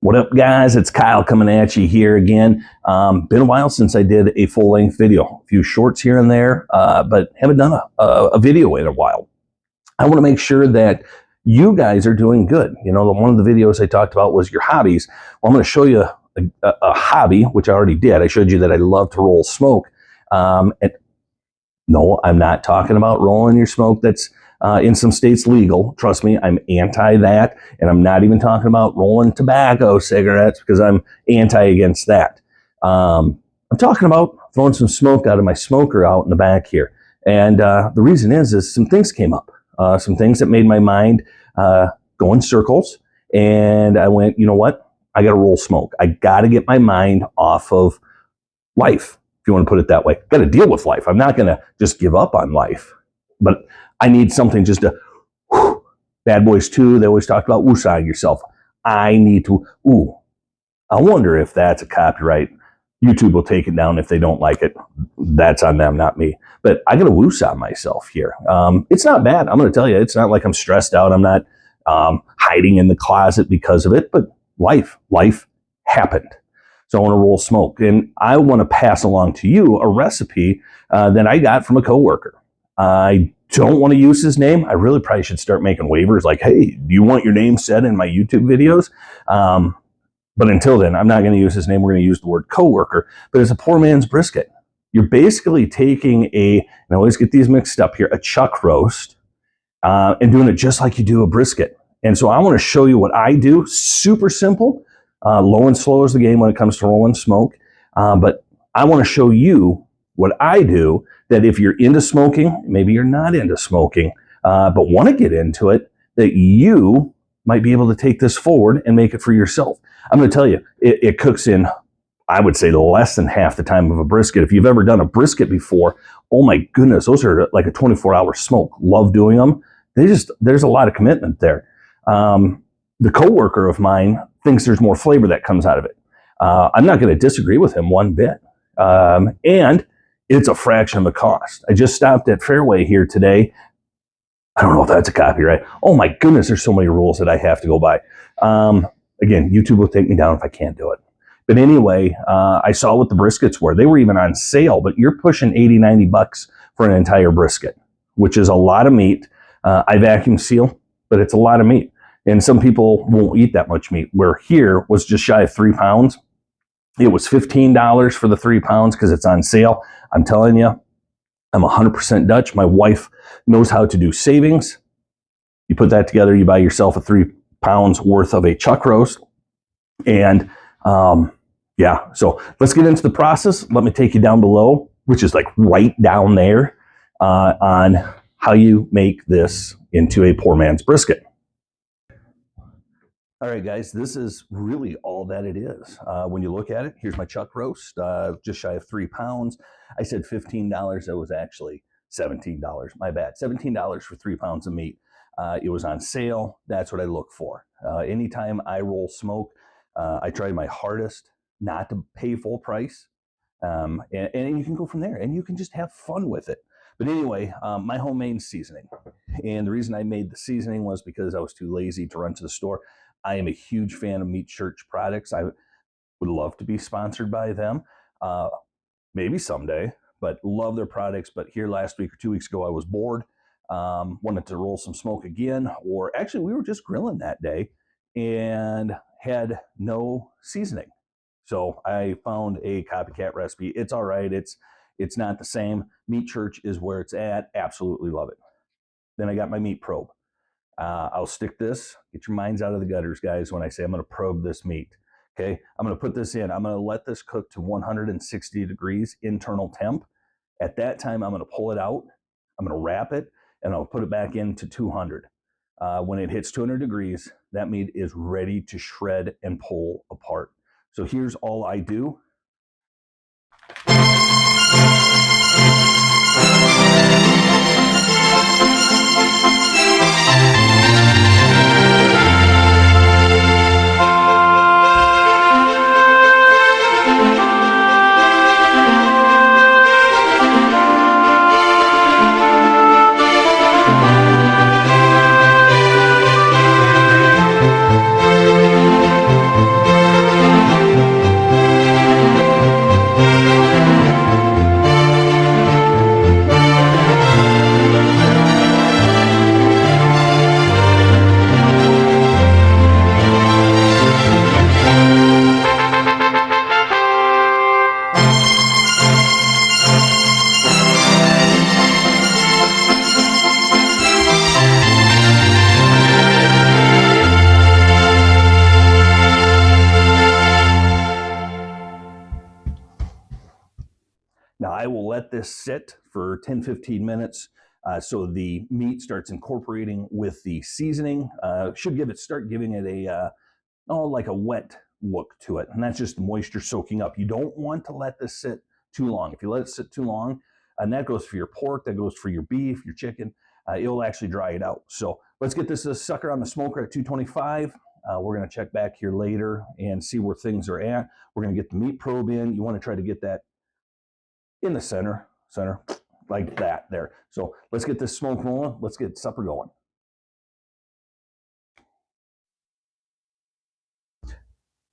What up, guys? It's Kyle coming at you here again. Been a while since I did a full-length video. A few shorts here and there, but haven't done a video in a while. I want to make sure that you guys are doing good. You know, one of the videos I talked about was your hobbies. Well, I'm going to show you a hobby, which I already did. I showed you that I love to roll smoke. And no, I'm not talking about rolling your smoke that's in some states legal. Trust me, I'm anti that. And I'm not even talking about rolling tobacco cigarettes because I'm anti against that. I'm talking about throwing some smoke out of my smoker out in the back here. And the reason is some things came up. Some things that made my mind go in circles. And I went, you know what? I got to roll smoke. I got to get my mind off of life, if you want to put it that way. Got to deal with life. I'm not going to just give up on life. But I need something just to, whew. Bad Boys 2, they always talk about woosahing yourself. I need to, I wonder if that's a copyright. YouTube will take it down if they don't like it. That's on them, not me. But I got to woosah myself here. It's not bad. I'm going to tell you, it's not like I'm stressed out. I'm not hiding in the closet because of it. But life happened. So I want to roll smoke. And I want to pass along to you a recipe that I got from a coworker. I don't want to use his name. I really probably should start making waivers like, hey, do you want your name said in my YouTube videos? But until then, I'm not going to use his name. We're going to use the word coworker. But it's a poor man's brisket. You're basically taking and I always get these mixed up here, a chuck roast, and doing it just like you do a brisket. And so I want to show you what I do. Super simple. Low and slow is the game when it comes to rolling smoke. But I want to show you what I do, that if you're into smoking, maybe you're not into smoking, but want to get into it, that you might be able to take this forward and make it for yourself. I'm going to tell you, it cooks in, I would say, less than half the time of a brisket. If you've ever done a brisket before, oh my goodness, those are like a 24-hour smoke. Love doing them. There's a lot of commitment there. The coworker of mine thinks there's more flavor that comes out of it. I'm not going to disagree with him one bit. And it's a fraction of the cost. I just stopped at Fairway here today. I don't know if that's a copyright. Oh my goodness, there's so many rules that I have to go by. Again, YouTube will take me down if I can't do it. But anyway, I saw what the briskets were. They were even on sale, but you're pushing $80, $90 for an entire brisket, which is a lot of meat. I vacuum seal, but it's a lot of meat. And some people won't eat that much meat. Where here was just shy of 3 pounds. It was $15 for the 3 pounds because it's on sale. I'm telling you, I'm 100% Dutch. My wife knows how to do savings. You put that together, you buy yourself a 3 pounds worth of a chuck roast. And yeah, so let's get into the process. Let me take you down below, which is like right down there, on how you make this into a poor man's brisket. All right, guys, this is really all that it is. When you look at it, here's my chuck roast, just shy of 3 pounds. I said $15. That was actually $17. My bad. $17 for 3 pounds of meat. It was on sale. That's what I look for. Anytime I roll smoke, I try my hardest not to pay full price. And you can go from there, and you can just have fun with it. But anyway, my homemade seasoning. And the reason I made the seasoning was because I was too lazy to run to the store. I am a huge fan of Meat Church products. I would love to be sponsored by them, maybe someday, but love their products. But here last week or 2 weeks ago, I was bored, wanted to roll some smoke again, or actually we were just grilling that day and had no seasoning. So I found a copycat recipe. It's all right. It's not the same. Meat Church is where it's at. Absolutely love it. Then I got my meat probe. I'll stick this, get your minds out of the gutters, guys, when I say I'm going to probe this meat. Okay, I'm going to put this in. I'm going to let this cook to 160 degrees internal temp. At that time, I'm going to pull it out. I'm going to wrap it, and I'll put it back into 200. When it hits 200 degrees, that meat is ready to shred and pull apart. So here's all I do. I will let this sit for 10-15 minutes so the meat starts incorporating with the seasoning. Should start giving it a like a wet look to it, and that's just the moisture soaking up. You don't want to let this sit too long. If you let it sit too long, and that goes for your pork, that goes for your beef, your chicken, it'll actually dry it out. So let's get this sucker on the smoker at 225. We're going to check back here later and see where things are at. We're going to get the meat probe in. You want to try to get that in the center, like that there. So let's get this smoke rolling. Let's get supper going.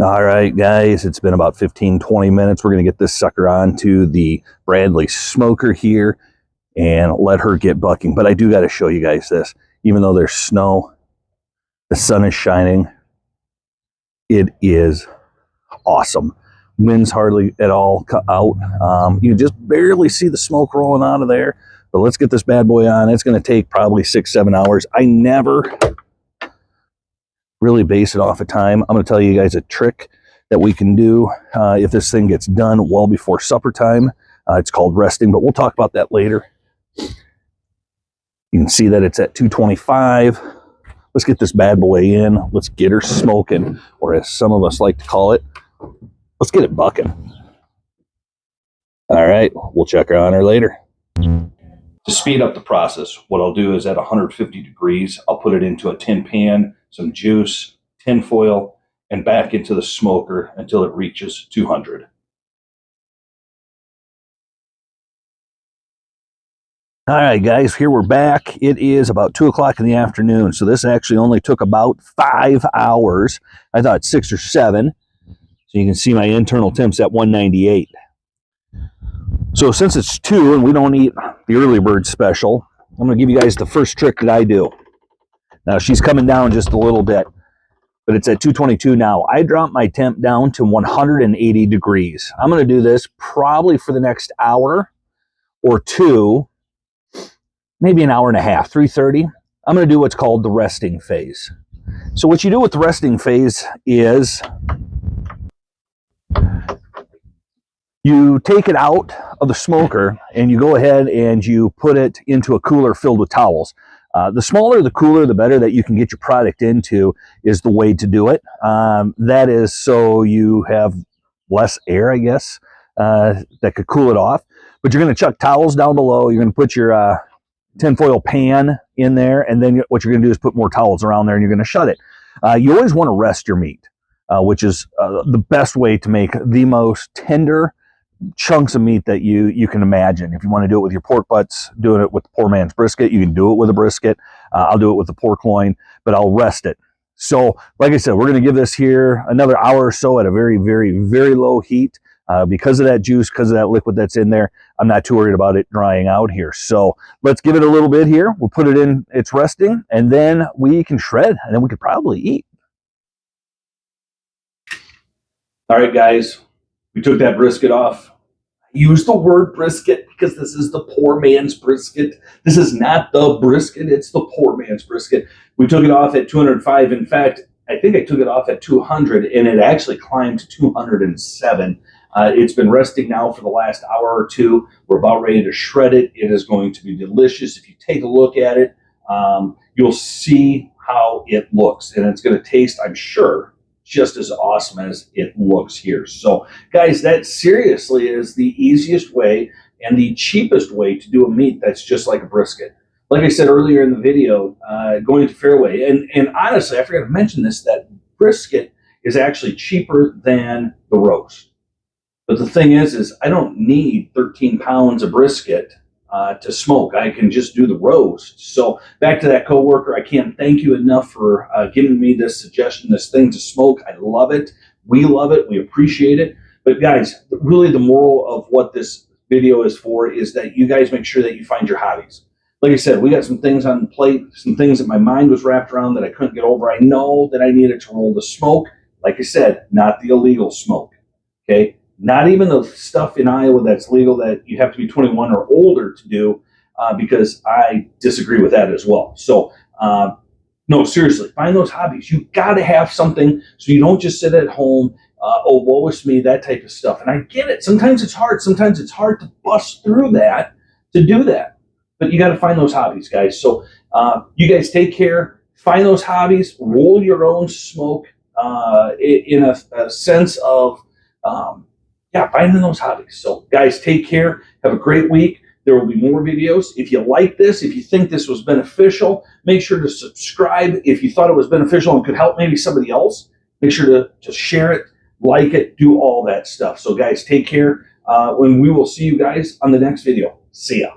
All right, guys, it's been about 15-20 minutes. We're going to get this sucker onto the Bradley smoker here and let her get bucking. But I do got to show you guys this. Even though there's snow, the sun is shining. It is awesome. Wind's hardly at all out. You just barely see the smoke rolling out of there. But let's get this bad boy on. It's going to take probably 6-7 hours. I never really base it off of time. I'm going to tell you guys a trick that we can do if this thing gets done well before supper time. It's called resting, but we'll talk about that later. You can see that it's at 225. Let's get this bad boy in. Let's get her smoking, or as some of us like to call it, let's get it bucking. All right, we'll check on her later. To speed up the process, what I'll do is at 150 degrees, I'll put it into a tin pan, some juice, tin foil, and back into the smoker until it reaches 200. All right, guys, here we're back. It is about 2 o'clock in the afternoon, so this actually only took about 5 hours. I thought 6 or 7. So you can see my internal temps at 198. So since it's 2 and we don't eat the early bird special, I'm going to give you guys the first trick that I do. Now, she's coming down just a little bit, but it's at 222 now. I dropped my temp down to 180 degrees. I'm going to do this probably for the next hour or 2, maybe an hour and a half, 3:30. I'm going to do what's called the resting phase. So what you do with the resting phase is you take it out of the smoker and you go ahead and you put it into a cooler filled with towels. The smaller, the cooler, the better that you can get your product into is the way to do it. That is so you have less air, I guess, that could cool it off. But you're going to chuck towels down below. You're going to put your tinfoil pan in there, and then what you're going to do is put more towels around there, and you're going to shut it. You always want to rest your meat, which is the best way to make the most tender chunks of meat that you can imagine. If you want to do it with your pork butts, doing it with the poor man's brisket, you can do it with a brisket. I'll do it with the pork loin, but I'll rest it. So, like I said, we're going to give this here another hour or so at a very, very, very low heat. Because of that juice, because of that liquid that's in there, I'm not too worried about it drying out here. So let's give it a little bit here. We'll put it in, it's resting, and then we can shred, and then we could probably eat. All right, guys, we took that brisket off. I use the word brisket because this is the poor man's brisket. This is not the brisket, it's the poor man's brisket. We took it off at 205. In fact, I think I took it off at 200, and it actually climbed to 207. It's been resting now for the last hour or 2. We're about ready to shred it. It is going to be delicious. If you take a look at it, you'll see how it looks. And it's going to taste, I'm sure, just as awesome as it looks here. So, guys, that seriously is the easiest way and the cheapest way to do a meat that's just like a brisket. Like I said earlier in the video, going to Fairway, and honestly, I forgot to mention this, that brisket is actually cheaper than the roast. But the thing is I don't need 13 pounds of brisket to smoke. I can just do the roast. So back to that coworker, I can't thank you enough for giving me this suggestion, this thing to smoke. I love it. We love it. We appreciate it. But guys, really the moral of what this video is for is that you guys make sure that you find your hobbies. Like I said, we got some things on the plate, some things that my mind was wrapped around that I couldn't get over. I know that I needed to roll the smoke. Like I said, not the illegal smoke. Okay? Not even the stuff in Iowa that's legal that you have to be 21 or older to do, because I disagree with that as well. So, no, seriously, find those hobbies. You got to have something so you don't just sit at home oh, woe is me, that type of stuff. And I get it. Sometimes it's hard. Sometimes it's hard to bust through that to do that. But you got to find those hobbies, guys. So you guys take care. Find those hobbies. Roll your own smoke in a sense of, finding those hobbies. So, guys, take care. Have a great week. There will be more videos. If you like this, if you think this was beneficial, make sure to subscribe. If you thought it was beneficial and could help maybe somebody else, make sure to share it, like it, do all that stuff. So, guys, take care. When we will see you guys on the next video. See ya.